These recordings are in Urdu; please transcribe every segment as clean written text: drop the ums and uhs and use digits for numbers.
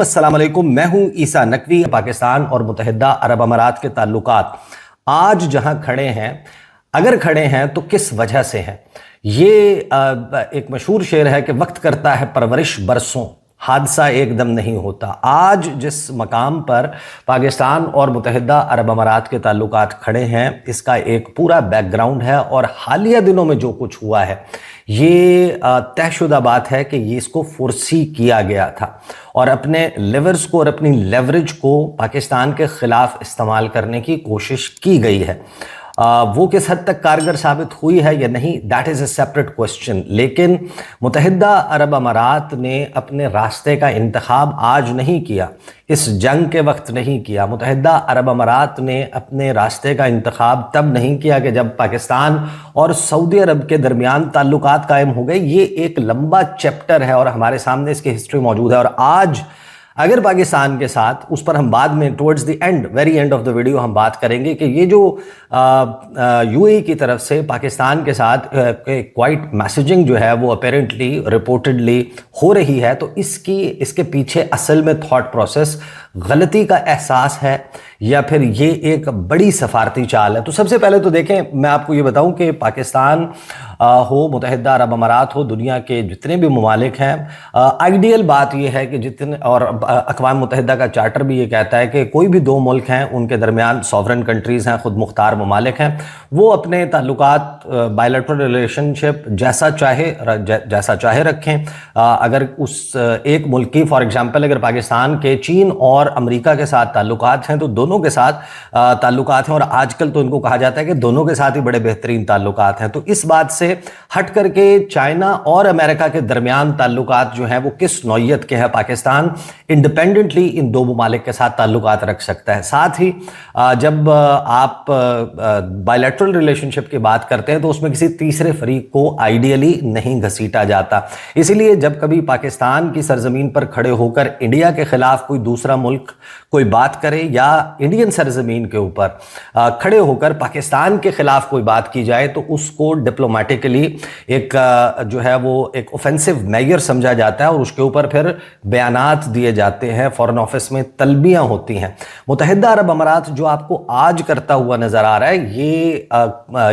السلام علیکم، میں ہوں عیسیٰ نقوی۔ پاکستان اور متحدہ عرب امارات کے تعلقات آج جہاں کھڑے ہیں، اگر کھڑے ہیں تو کس وجہ سے ہیں؟ یہ ایک مشہور شعر ہے کہ وقت کرتا ہے پرورش برسوں، حادثہ ایک دم نہیں ہوتا۔ آج جس مقام پر پاکستان اور متحدہ عرب امارات کے تعلقات کھڑے ہیں، اس کا ایک پورا بیک گراؤنڈ ہے، اور حالیہ دنوں میں جو کچھ ہوا ہے یہ طے شدہ بات ہے کہ یہ اس کو فورسی کیا گیا تھا، اور اپنے لیورز کو اور اپنی لیوریج کو پاکستان کے خلاف استعمال کرنے کی کوشش کی گئی ہے۔ وہ کس حد تک کارگر ثابت ہوئی ہے یا نہیں، that is a separate question, لیکن متحدہ عرب امارات نے اپنے راستے کا انتخاب آج نہیں کیا، اس جنگ کے وقت نہیں کیا۔ متحدہ عرب امارات نے اپنے راستے کا انتخاب تب نہیں کیا کہ جب پاکستان اور سعودی عرب کے درمیان تعلقات قائم ہو گئے۔ یہ ایک لمبا چیپٹر ہے اور ہمارے سامنے اس کی ہسٹری موجود ہے، اور آج اگر پاکستان کے ساتھ، اس پر ہم بعد میں towards the end, very and of the video ہم بات کریں گے کہ یہ جو یو اے کی طرف سے پاکستان کے ساتھ کوائٹ میسیجنگ جو ہے وہ اپیرنٹلی ریپورٹڈلی ہو رہی ہے، تو اس کے پیچھے اصل میں تھاٹ پروسیس غلطی کا احساس ہے یا پھر یہ ایک بڑی سفارتی چال ہے۔ تو سب سے پہلے تو دیکھیں، میں آپ کو یہ بتاؤں کہ پاکستان ہو، متحدہ عرب امارات ہو، دنیا کے جتنے بھی ممالک ہیں، آئیڈیل بات یہ ہے کہ جتنے، اور اقوام متحدہ کا چارٹر بھی یہ کہتا ہے کہ کوئی بھی دو ملک ہیں، ان کے درمیان سوورن کنٹریز ہیں، خود مختار ممالک ہیں، وہ اپنے تعلقات بائیلیٹرل ریلیشن شپ جیسا چاہے رکھیں۔ اگر اس ایک ملک کی، فار ایگزامپل اگر پاکستان کے چین اور امریکہ کے ساتھ تعلقات ہیں تو دونوں کے ساتھ تعلقات ہیں، اور آج کل تو ان کو کہا جاتا ہے کہ دونوں کے ساتھ ہی بڑے بہترین تعلقات ہیں۔ تو اس بات سے ہٹ کر کے چائنا اور امریکہ کے درمیان تعلقات جو ہیں وہ کس نوعیت کے ہیں، پاکستان انڈیپینڈنٹلی ان دو ممالک کے ساتھ تعلقات رکھ سکتا ہے۔ ساتھ ہی جب آپ بائیلیٹرل ریلیشن شپ کی بات کرتے ہیں تو اس میں کسی تیسرے فریق کو آئیڈیلی نہیں گھسیٹا جاتا۔ اسی لیے جب کبھی پاکستان کی سرزمین پر کھڑے ہو کر انڈیا کے خلاف کوئی دوسرا ملک کوئی بات کرے، یا انڈین سرزمین کے اوپر کھڑے ہو کر پاکستان کے خلاف کوئی بات کی جائے، تو اس کو ڈپلومیٹکلی ایک جو ہے وہ ایک اوفینسو میجر سمجھا جاتا ہے، اور اس کے اوپر پھر بیانات دیے جاتے ہیں، فارن آفس میں طلبیاں ہوتی ہیں۔ متحدہ عرب امارات جو آپ کو آج کرتا ہوا نظر آ رہا ہے،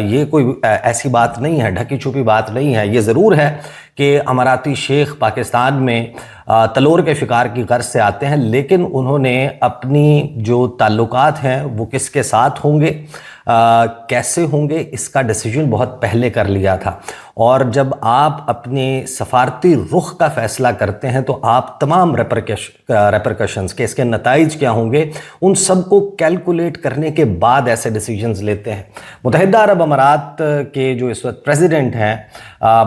یہ کوئی ایسی بات نہیں ہے، ڈھکی چھپی بات نہیں ہے۔ یہ ضرور ہے کہ اماراتی شیخ پاکستان میں تلور کے شکار کی غرض سے آتے ہیں، لیکن انہوں نے اپنی جو تعلقات ہیں وہ کس کے ساتھ ہوں گے، کیسے ہوں گے، اس کا ڈیسیجن بہت پہلے کر لیا تھا۔ اور جب آپ اپنے سفارتی رخ کا فیصلہ کرتے ہیں تو آپ تمام ریپرکشنز کے، اس کے نتائج کیا ہوں گے، ان سب کو کیلکولیٹ کرنے کے بعد ایسے ڈیسیجنز لیتے ہیں۔ متحدہ عرب امارات کے جو اس وقت پریزیڈنٹ ہیں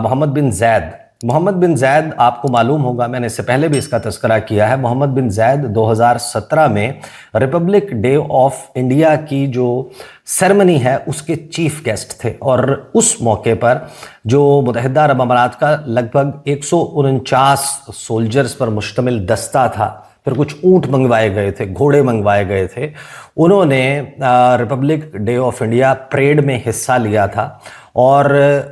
محمد بن زید، آپ کو معلوم ہوگا، میں نے اس سے پہلے بھی اس کا تذکرہ کیا ہے، محمد بن زید 2017 میں ریپبلک ڈے آف انڈیا کی جو سیرمنی ہے اس کے چیف گیسٹ تھے، اور اس موقع پر جو متحدہ عرب امارات کا لگ بھگ 149 سولجرز پر مشتمل دستہ تھا، پھر کچھ اونٹ منگوائے گئے تھے، گھوڑے منگوائے گئے تھے، انہوں نے republic day of India parade میں حصہ لیا تھا۔ اور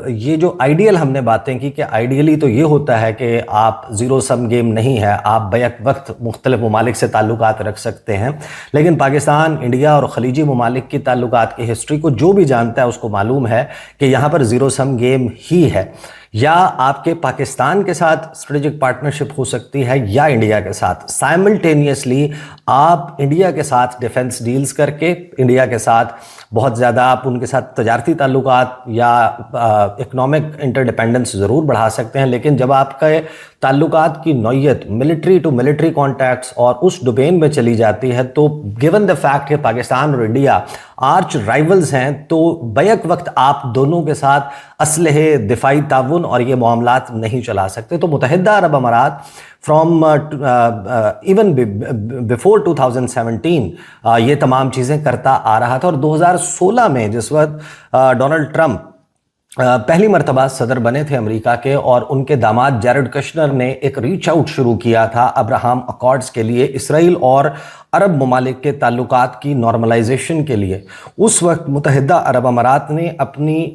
یہ جو آئیڈیل ہم نے باتیں کی کہ آئیڈیلی تو یہ ہوتا ہے کہ آپ زیرو سم گیم نہیں ہے، آپ بیک وقت مختلف ممالک سے تعلقات رکھ سکتے ہیں، لیکن پاکستان، انڈیا اور خلیجی ممالک کی تعلقات کی ہسٹری کو جو بھی جانتا ہے اس کو معلوم ہے کہ یہاں پر زیرو سم گیم ہی ہے۔ یا آپ کے پاکستان کے ساتھ اسٹریٹجک پارٹنرشپ ہو سکتی ہے یا انڈیا کے ساتھ، سائملٹینیسلی آپ انڈیا کے ساتھ ڈیفنس ڈیلز کر کے، انڈیا کے ساتھ بہت زیادہ آپ ان کے ساتھ تجارتی تعلقات یا اکنامک انٹرڈیپینڈنس ضرور بڑھا سکتے ہیں، لیکن جب آپ کے تعلقات کی نوعیت ملٹری ٹو ملٹری کانٹیکٹس اور اس ڈومین میں چلی جاتی ہے، تو گیون دا فیکٹ کہ پاکستان اور انڈیا آرچ رائیولز ہیں، تو بیک وقت آپ دونوں کے ساتھ اسلحے، دفاعی تعاون اور یہ معاملات نہیں چلا سکتے۔ تو متحدہ عرب امارات فرام ایون بیفور 2017 یہ تمام چیزیں کرتا آ رہا تھا، اور 2016 میں جس وقت ڈونلڈ ٹرمپ پہلی مرتبہ صدر بنے تھے امریکہ کے، اور ان کے داماد جیرڈ کشنر نے ایک ریچ آؤٹ شروع کیا تھا ابراہم اکارڈز کے لیے، اسرائیل اور عرب ممالک کے تعلقات کی نارملائزیشن کے لیے۔ اس وقت متحدہ عرب امارات نے اپنی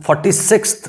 46th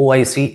OIC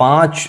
5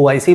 OIC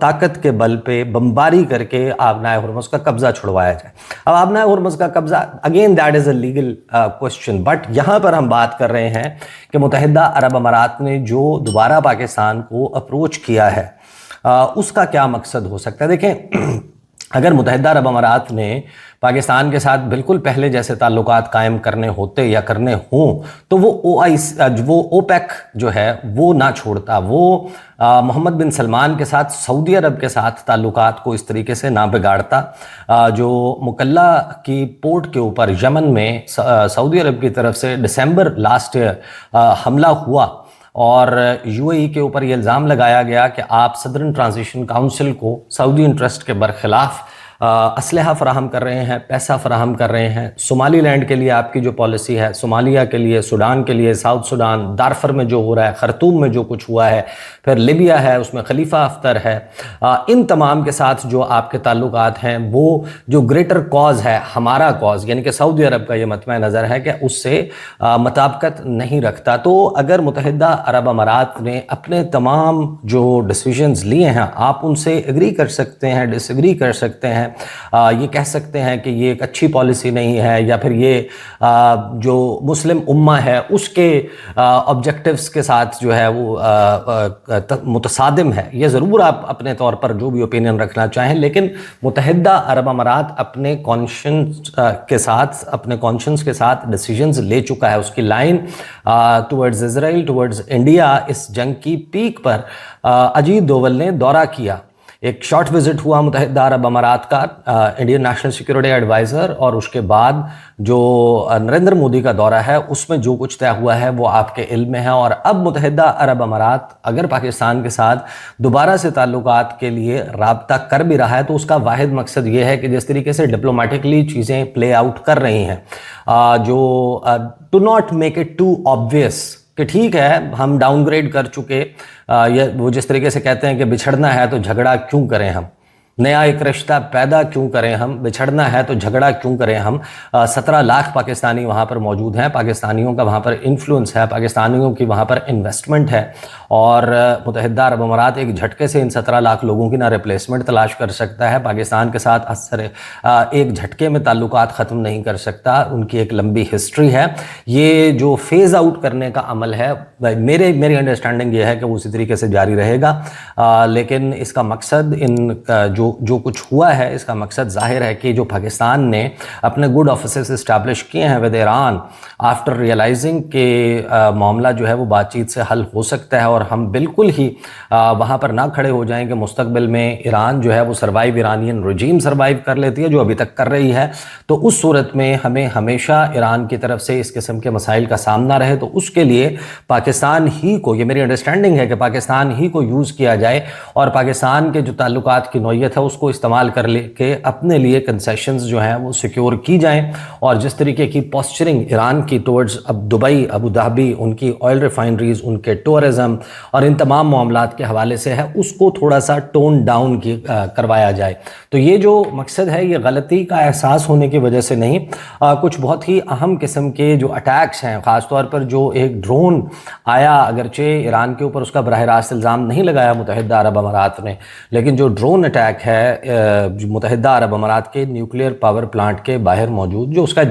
طاقت کے بل پہ بمباری کر کے آبنائے ہرمز کا قبضہ چھڑوایا جائے. اب آبنائے ہرمز کا قبضہ again that is a legal question, but یہاں پر ہم بات کر رہے ہیں کہ متحدہ عرب امارات نے جو دوبارہ پاکستان کو اپروچ کیا ہے اس کا کیا مقصد ہو سکتا ہے. دیکھیں، اگر متحدہ عرب امارات نے پاکستان کے ساتھ بالکل پہلے جیسے تعلقات قائم کرنے ہوتے یا کرنے ہوں تو وہ اوپیک جو ہے وہ نہ چھوڑتا، وہ محمد بن سلمان کے ساتھ سعودی عرب کے ساتھ تعلقات کو اس طریقے سے نہ بگاڑتا. جو مکلا کی پورٹ کے اوپر یمن میں سعودی عرب کی طرف سے دسمبر لاسٹ ایئر حملہ ہوا اور یو اے ای کے اوپر یہ الزام لگایا گیا کہ آپ صدرن ٹرانزیشن کاؤنسل کو سعودی انٹرسٹ کے برخلاف اسلحہ فراہم کر رہے ہیں، پیسہ فراہم کر رہے ہیں. صومالی لینڈ کے لیے آپ کی جو پالیسی ہے، صومالیہ کے لیے، سوڈان کے لیے، ساؤتھ سوڈان، دارفر میں جو ہو رہا ہے، خرطوم میں جو کچھ ہوا ہے، پھر لیبیا ہے، اس میں خلیفہ ہفتر ہے، ان تمام کے ساتھ جو آپ کے تعلقات ہیں وہ جو گریٹر کاز ہے، ہمارا کاز یعنی کہ سعودی عرب کا یہ مطمع نظر ہے کہ اس سے مطابقت نہیں رکھتا. تو اگر متحدہ عرب امارات نے اپنے تمام جو ڈیسیژنز لیے ہیں آپ ان سے ایگری کر سکتے ہیں، ڈس ایگری کر سکتے ہیں، یہ کہہ سکتے ہیں کہ یہ ایک اچھی پالیسی نہیں ہے یا پھر یہ جو مسلم امہ ہے اس کے آبجیکٹیوز کے ساتھ جو ہے وہ متصادم ہے. یہ ضرور آپ اپنے طور پر جو بھی اوپینین رکھنا چاہیں، لیکن متحدہ عرب امارات اپنے کانشنس کے ساتھ ڈیسیژنز لے چکا ہے. اس کی لائن ٹورڈز اسرائیل، ٹورڈز انڈیا اس جنگ کی پیک پر اجیت دوول نے دورہ کیا. ایک شارٹ وزٹ ہوا متحدہ عرب امارات کا انڈین نیشنل سیکورٹی ایڈوائزر، اور اس کے بعد جو نریندر مودی کا دورہ ہے اس میں جو کچھ طے ہوا ہے وہ آپ کے علم میں ہے. اور اب متحدہ عرب امارات اگر پاکستان کے ساتھ دوبارہ سے تعلقات کے لیے رابطہ کر بھی رہا ہے تو اس کا واحد مقصد یہ ہے کہ جس طریقے سے ڈپلومیٹکلی چیزیں پلے آؤٹ کر رہی ہیں، جو to not make it too obvious کہ ٹھیک ہے ہم ڈاؤن گریڈ کر چکے، وہ جس طریقے سے کہتے ہیں کہ بچھڑنا ہے تو جھگڑا کیوں کریں ہم، نیا ایک رشتہ پیدا کیوں کریں ہم، بچھڑنا ہے تو جھگڑا کیوں کریں ہم. 17 لاکھ پاکستانی وہاں پر موجود ہیں، پاکستانیوں کا وہاں پر انفلوئنس ہے، پاکستانیوں کی وہاں پر انویسٹمنٹ ہے، اور متحدہ عرب امارات ایک جھٹکے سے ان 17 لاکھ لوگوں کی نہ ریپلیسمنٹ تلاش کر سکتا ہے، پاکستان کے ساتھ ایک جھٹکے میں تعلقات ختم نہیں کر سکتا. ان کی ایک لمبی ہسٹری ہے. یہ جو فیز آؤٹ کرنے کا عمل ہے میری انڈرسٹینڈنگ یہ ہے کہ وہ اسی طریقے سے جاری رہے گا، لیکن اس کا مقصد جو کچھ ہوا ہے اس کا مقصد ظاہر ہے کہ جو پاکستان نے اپنے گڈ آفیسز اسٹیبلش کیے ہیں ود ایران آفٹر ریئلائزنگ کہ معاملہ جو ہے وہ بات چیت سے حل ہو سکتا ہے، اور ہم بالکل ہی وہاں پر نہ کھڑے ہو جائیں کہ مستقبل میں ایران جو ہے وہ ایرانین رجیم سروائیو کر لیتی ہے جو ابھی تک کر رہی ہے، تو اس صورت میں ہمیں ہمیشہ ایران کی طرف سے اس قسم کے مسائل کا سامنا رہے. تو اس کے لیے پاکستان ہی کو، یہ میری انڈرسٹینڈنگ ہے کہ پاکستان ہی کو یوز کیا جائے اور پاکستان کے جو تعلقات کی نوعیت ہے اس کو استعمال کر لے کے اپنے لیے کنسیشنز جو ہیں وہ سیکیور کی جائیں. اور جس طریقے کی پوسچرنگ ایران کی ٹورڈز دبئی، ابو ظہبی، ان کی آئل ریفائنریز، ان کے ٹورزم اور ان تمام معاملات کے حوالے سے ہے، اس کو تھوڑا سا ٹون ڈاؤن کروایا جائے. تو یہ جو مقصد ہے یہ غلطی کا احساس ہونے کی وجہ سے نہیں، کچھ بہت ہی اہم قسم کے جو اٹیکس ہیں، خاص طور پر جو ایک ڈرون آیا، اگرچہ ایران کے اوپر اس کا براہ راست الزام نہیں لگایا متحدہ عرب امارات نے، لیکن جو ڈرون اٹیک ہے متحدہ عرب امارات کے نیوکلیئر پاور پلانٹ کے باہر موجود، جو اس کا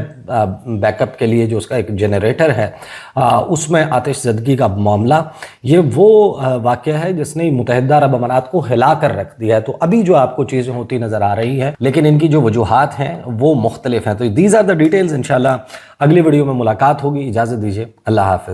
بیک اپ کے لیے جو اس کا ایک جنریٹر ہے، اس میں آتش زدگی کا معاملہ، یہ وہ واقعہ ہے جس نے متحدہ عرب امارات کو ہلا کر رکھ دیا ہے. تو ابھی جو آپ کو چیزیں ہوتی نظر آ رہی ہے لیکن ان کی جو وجوہات ہیں وہ مختلف ہیں. تو دیز آر دا ڈیٹیلز. انشاءاللہ اگلی ویڈیو میں ملاقات ہوگی. اجازت دیجیے. اللہ حافظ.